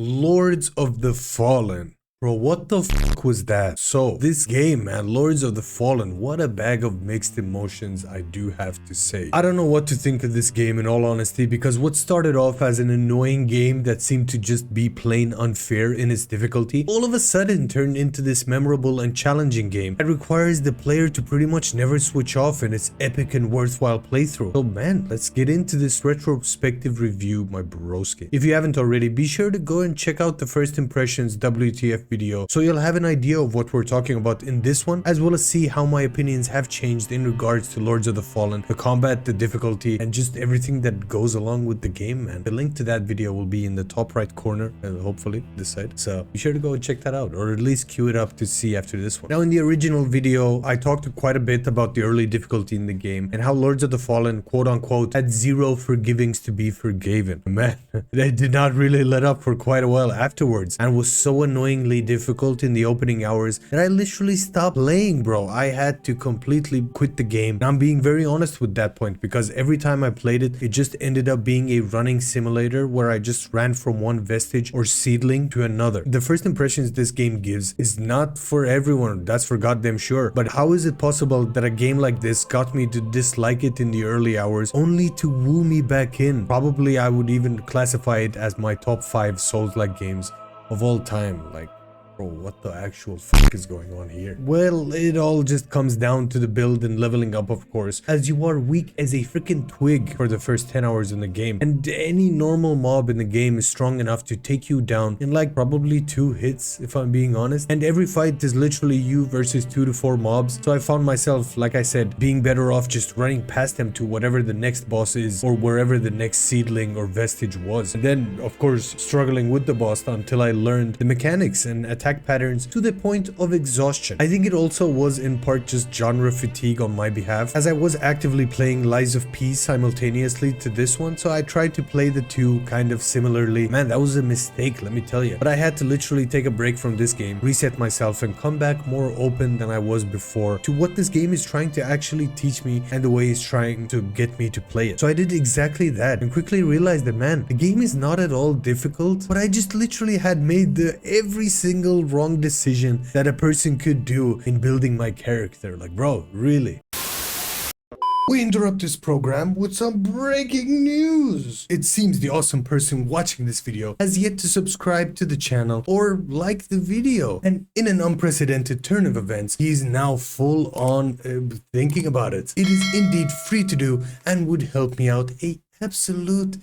Lords of the Fallen. Bro, what the fuck was that? So, this game, man, Lords of the Fallen, what a bag of mixed emotions, I do have to say. I don't know what to think of this game in all honesty, because what started off as an annoying game that seemed to just be plain unfair in its difficulty, all of a sudden turned into this memorable and challenging game that requires the player to pretty much never switch off in its epic and worthwhile playthrough. So man, let's get into this retrospective review, my broski. If you haven't already, be sure to go and check out the first impressions WTF video so you'll have an idea of what we're talking about in this one, as well as see how my opinions have changed in regards to Lords of the Fallen, the combat, the difficulty, and just everything that goes along with the game, man. The link to that video will be in the top right corner, hopefully this side, so be sure to go and check that out, or at least queue it up to see after this one. Now, in the original video, I talked quite a bit about the early difficulty in the game and how Lords of the Fallen, quote unquote, had zero forgivings to be forgiven. Man, they did not really let up for quite a while afterwards, and was so annoyingly difficult in the opening hours that I literally stopped playing, bro. I had to completely quit the game, and I'm being very honest with that point, because every time I played it, it just ended up being a running simulator where I just ran from one vestige or seedling to another. The first impressions this game gives is not for everyone, that's for goddamn sure, but how is it possible that a game like this got me to dislike it in the early hours only to woo me back in? Probably I would even classify it as my top 5 Souls-like games of all time. Like, bro, what the actual fuck is going on here? Well, it all just comes down to the build and leveling up, of course, as you are weak as a freaking twig for the first 10 hours in the game, and any normal mob in the game is strong enough to take you down in like probably 2 hits, if I'm being honest, and every fight is literally you versus 2 to 4 mobs. So I found myself, like I said, being better off just running past them to whatever the next boss is, or wherever the next seedling or vestige was, and then of course struggling with the boss until I learned the mechanics and attack patterns to the point of exhaustion. I think it also was in part just genre fatigue on my behalf, as I was actively playing Lies of P simultaneously to this one, so I tried to play the two kind of similarly. Man, that was a mistake, let me tell you. But I had to literally take a break from this game, reset myself, and come back more open than I was before to what this game is trying to actually teach me and the way it's trying to get me to play it. So I did exactly that and quickly realized that, man, the game is not at all difficult, but I just literally had made every single wrong decision that a person could do in building my character. Like, bro, really? We interrupt this program with some breaking news. It seems the awesome person watching this video has yet to subscribe to the channel or like the video. And in an unprecedented turn of events, he's now full on thinking about it. It is indeed free to do and would help me out a absolute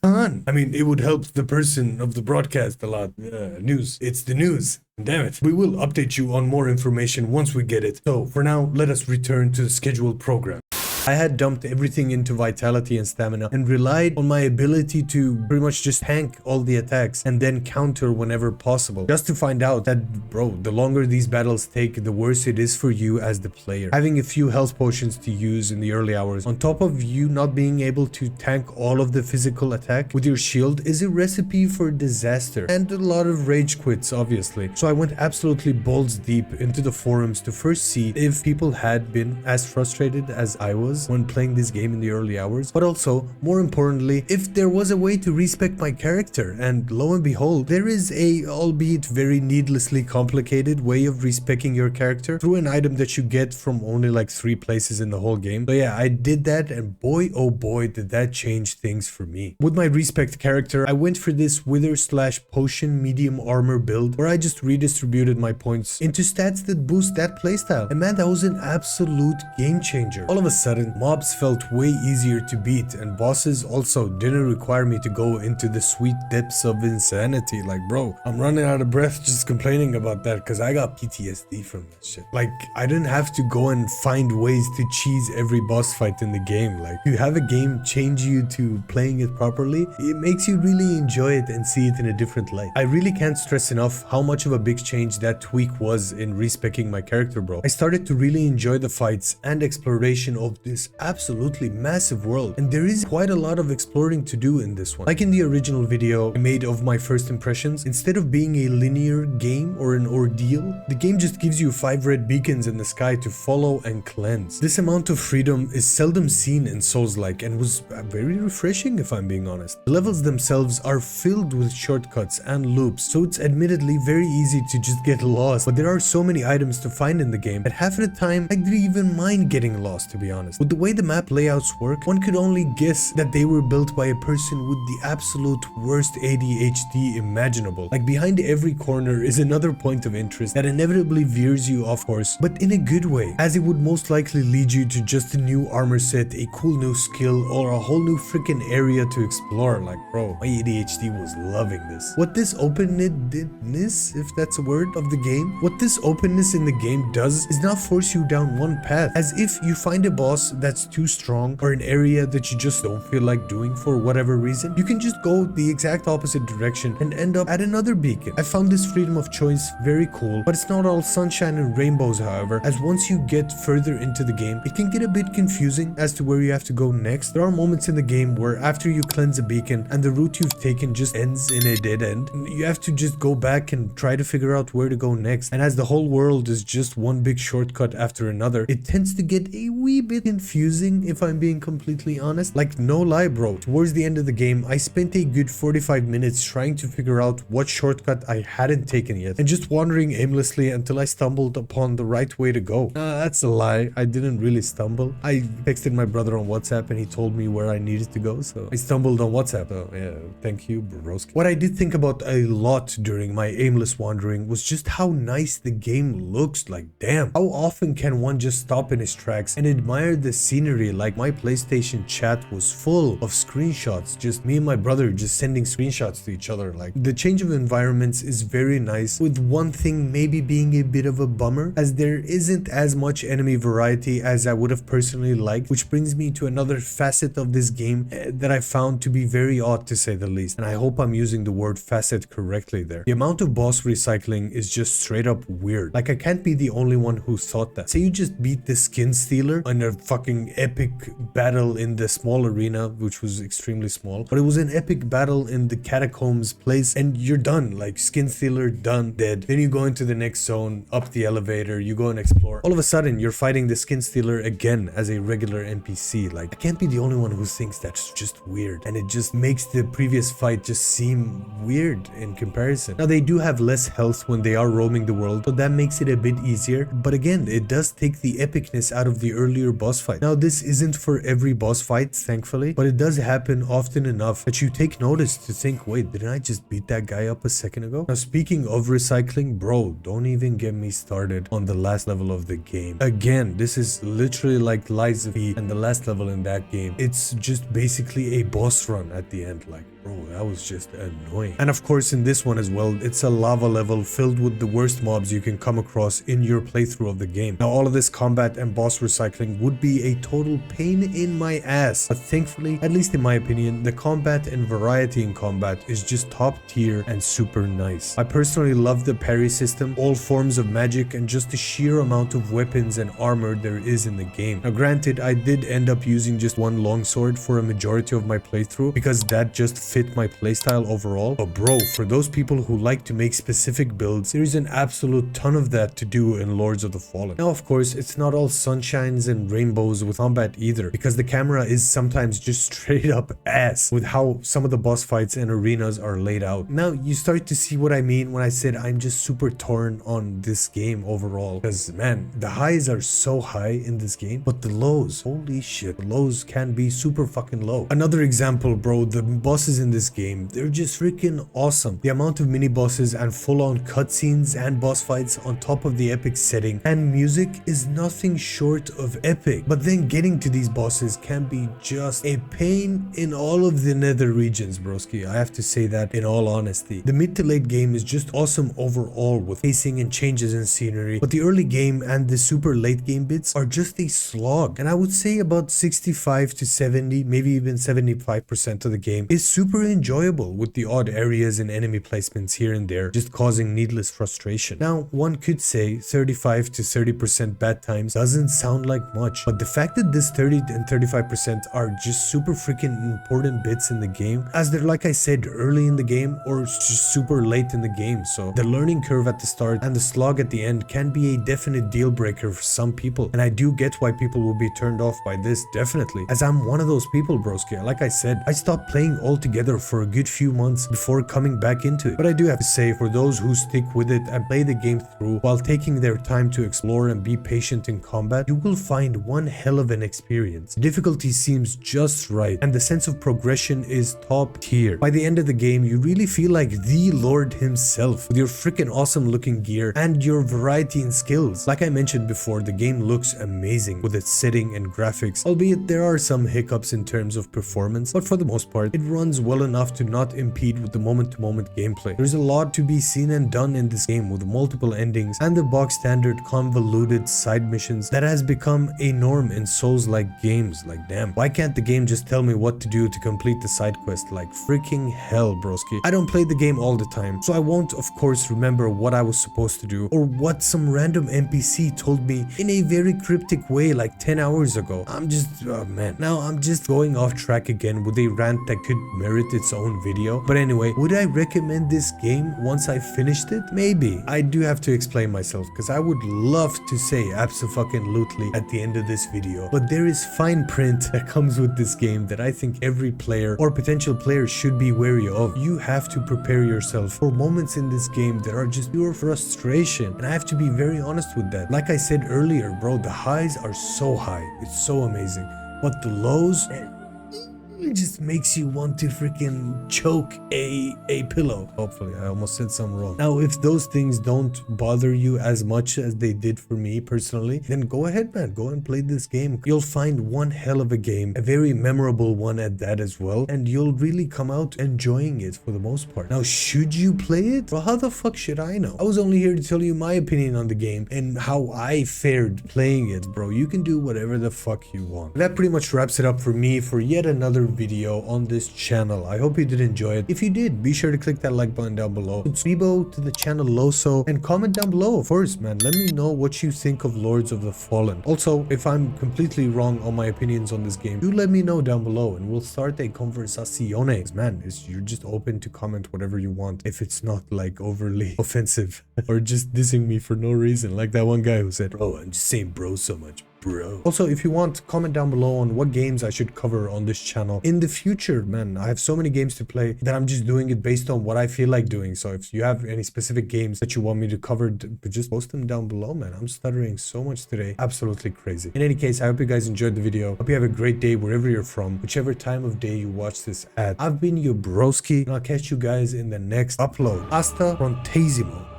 ton. I mean, it would help the person of the broadcast a lot. News. It's the news. Damn it. We will update you on more information once we get it. So for now, let us return to the scheduled program. I had dumped everything into vitality and stamina and relied on my ability to pretty much just tank all the attacks and then counter whenever possible, just to find out that, bro, the longer these battles take, the worse it is for you as the player. Having a few health potions to use in the early hours, on top of you not being able to tank all of the physical attack with your shield, is a recipe for disaster and a lot of rage quits, obviously. So I went absolutely balls deep into the forums to first see if people had been as frustrated as I was when playing this game in the early hours, but also, more importantly, if there was a way to respec my character. And lo and behold, there is a, albeit very needlessly complicated, way of respecking your character through an item that you get from only like 3 places in the whole game. So yeah, I did that, and boy oh boy did that change things for me. With my respec character, I went for this wither / potion medium armor build, where I just redistributed my points into stats that boost that playstyle, and man, that was an absolute game changer. All of a sudden, mobs felt way easier to beat, and bosses also didn't require me to go into the sweet depths of insanity. Like, bro, I'm running out of breath just complaining about that because I got PTSD from that shit. Like, I didn't have to go and find ways to cheese every boss fight in the game. Like, you have a game change you to playing it properly, it makes you really enjoy it and see it in a different light. I really can't stress enough how much of a big change that tweak was in respecking my character, bro. I started to really enjoy the fights and exploration of this absolutely massive world, and there is quite a lot of exploring to do in this one. Like in the original video I made of my first impressions, instead of being a linear game or an ordeal, the game just gives you 5 red beacons in the sky to follow and cleanse. This amount of freedom is seldom seen in Souls-like and was very refreshing if I'm being honest. The levels themselves are filled with shortcuts and loops, so it's admittedly very easy to just get lost, but there are so many items to find in the game that half of the time I didn't even mind getting lost, to be honest. With the way the map layouts work, one could only guess that they were built by a person with the absolute worst ADHD imaginable. Like behind every corner is another point of interest that inevitably veers you off course, but in a good way, as it would most likely lead you to just a new armor set, a cool new skill, or a whole new freaking area to explore. Like, bro, my ADHD was loving this. What this openness, if that's a word, of the game, what this openness in the game does is not force you down one path. As if you find a boss that's too strong or an area that you just don't feel like doing for whatever reason, you can just go the exact opposite direction and end up at another beacon. I found this freedom of choice very cool, but it's not all sunshine and rainbows, however, as once you get further into the game, it can get a bit confusing as to where you have to go next. There are moments in the game where after you cleanse a beacon and the route you've taken just ends in a dead end, you have to just go back and try to figure out where to go next. And as the whole world is just one big shortcut after another, it tends to get a wee bit confusing if I'm being completely honest. Like, no lie, bro, towards the end of the game I spent a good 45 minutes trying to figure out what shortcut I hadn't taken yet and just wandering aimlessly until I stumbled upon the right way to go. That's a lie, I didn't really stumble. I texted my brother on WhatsApp and he told me where I needed to go, so I stumbled on WhatsApp. So yeah, thank you, broski. What I did think about a lot during my aimless wandering was just how nice the game looks. Like, damn, how often can one just stop in his tracks and admire the scenery? Like, my PlayStation chat was full of screenshots, just me and my brother just sending screenshots to each other. Like, the change of environments is very nice, with one thing maybe being a bit of a bummer, as there isn't as much enemy variety as I would have personally liked, which brings me to another facet of this game that I found to be very odd, to say the least, and I hope I'm using the word facet correctly there. The amount of boss recycling is just straight up weird. Like, I can't be the only one who thought that. Say you just beat the skin stealer in a fucking epic battle in the small arena, which was extremely small, but it was an epic battle in the catacombs place, and you're done. Like, skin stealer done, dead. Then you go into the next zone, up the elevator, you go and explore. All of a sudden you're fighting the skin stealer again as a regular NPC. Like, I can't be the only one who thinks that's just weird, and it just makes the previous fight just seem weird in comparison. Now, they do have less health when they are roaming the world, so that makes it a bit easier, but again, it does take the epicness out of the earlier boss fight. Now, this isn't for every boss fight, thankfully, but it does happen often enough that you take notice to think, wait, didn't I just beat that guy up a second ago? Now, speaking of recycling, bro, don't even get me started on the last level of the game. Again, this is literally like Lies of P and the last level in that game. It's just basically a boss run at the end. Like, bro, that was just annoying. And of course, in this one as well, it's a lava level filled with the worst mobs you can come across in your playthrough of the game. Now, all of this combat and boss recycling would be a total pain in my ass, but thankfully, at least in my opinion, the combat and variety in combat is just top tier and super nice. I personally love the parry system, all forms of magic, and just the sheer amount of weapons and armor there is in the game. Now, granted, I did end up using just one longsword for a majority of my playthrough because that just fit my playstyle overall. But bro, for those people who like to make specific builds, there is an absolute ton of that to do in Lords of the Fallen. Now, of course, it's not all sunshines and rainbows with combat either, because the camera is sometimes just straight up ass with how some of the boss fights and arenas are laid out. Now, you start to see what I mean when I said I'm just super torn on this game overall, because man, the highs are so high in this game, but the lows, holy shit, the lows can be super fucking low. Another example, bro, the bosses in this game, they're just freaking awesome. The amount of mini bosses and full-on cutscenes and boss fights on top of the epic setting and music is nothing short of epic. But then getting to these bosses can be just a pain in all of the nether regions, broski. I have to say that in all honesty. The mid to late game is just awesome overall with pacing and changes in scenery, but the early game and the super late game bits are just a slog. And I would say about 65 to 70, maybe even 75% of the game is super super enjoyable with the odd areas and enemy placements here and there just causing needless frustration. Now, one could say 35 to 30% bad times doesn't sound like much, but the fact that this 30 and 35% are just super freaking important bits in the game, as they're, like I said, early in the game or just super late in the game, so the learning curve at the start and the slog at the end can be a definite deal breaker for some people, and I do get why people will be turned off by this, definitely, as I'm one of those people, broski. Like I said, I stopped playing altogether for a good few months before coming back into it, but I do have to say, for those who stick with it and play the game through while taking their time to explore and be patient in combat, you will find one hell of an experience. The difficulty seems just right, and the sense of progression is top tier. By the end of the game, you really feel like the Lord himself with your freaking awesome looking gear and your variety in skills. Like I mentioned before, the game looks amazing with its setting and graphics, albeit there are some hiccups in terms of performance, but for the most part, it runs well enough to not impede with the moment-to-moment gameplay. There's a lot to be seen and done in this game with multiple endings and the box standard convoluted side missions that has become a norm in Souls-like games. Like, damn, why can't the game just tell me what to do to complete the side quest? Like, freaking hell, broski. I don't play the game all the time, so I won't, of course, remember what I was supposed to do or what some random NPC told me in a very cryptic way like 10 hours ago. I'm just, oh man. Now I'm just going off track again with a rant that could merit its own video. But anyway, would I recommend this game once I finished it? Maybe. I do have to explain myself because I would love to say abso-fucking-lutely at the end of this video, but there is fine print that comes with this game that I think every player or potential player should be wary of. You have to prepare yourself for moments in this game that are just pure frustration, and I have to be very honest with that. Like I said earlier, bro, the highs are so high, it's so amazing, but the lows, it just makes you want to freaking choke a pillow. Hopefully, I almost said something wrong. Now, if those things don't bother you as much as they did for me personally, then go ahead, man. Go and play this game. You'll find one hell of a game, a very memorable one at that as well, and you'll really come out enjoying it for the most part. Now, should you play it? Well, how the fuck should I know? I was only here to tell you my opinion on the game and how I fared playing it, bro. You can do whatever the fuck you want. That pretty much wraps it up for me for yet another video on this channel. I hope you did enjoy it. If you did, be sure to click that like button down below, subscribe to the channel Loso, and comment down below. Of course, man, let me know what you think of Lords of the Fallen. Also, if I'm completely wrong on my opinions on this game, do let me know down below and we'll start a conversazione. Man, you're just open to comment whatever you want if it's not like overly offensive or just dissing me for no reason, like that one guy who said, bro, I'm just saying bro so much, bro. Also, if you want, comment down below on what games I should cover on this channel in the future, man. I have so many games to play that I'm just doing it based on what I feel like doing. So if you have any specific games that you want me to cover, just post them down below, man. I'm stuttering so much today, absolutely crazy. In any case, I hope you guys enjoyed the video. Hope you have a great day wherever you're from, whichever time of day you watch this at. I've been your broski, and I'll catch you guys in the next upload. Hasta prontissimo.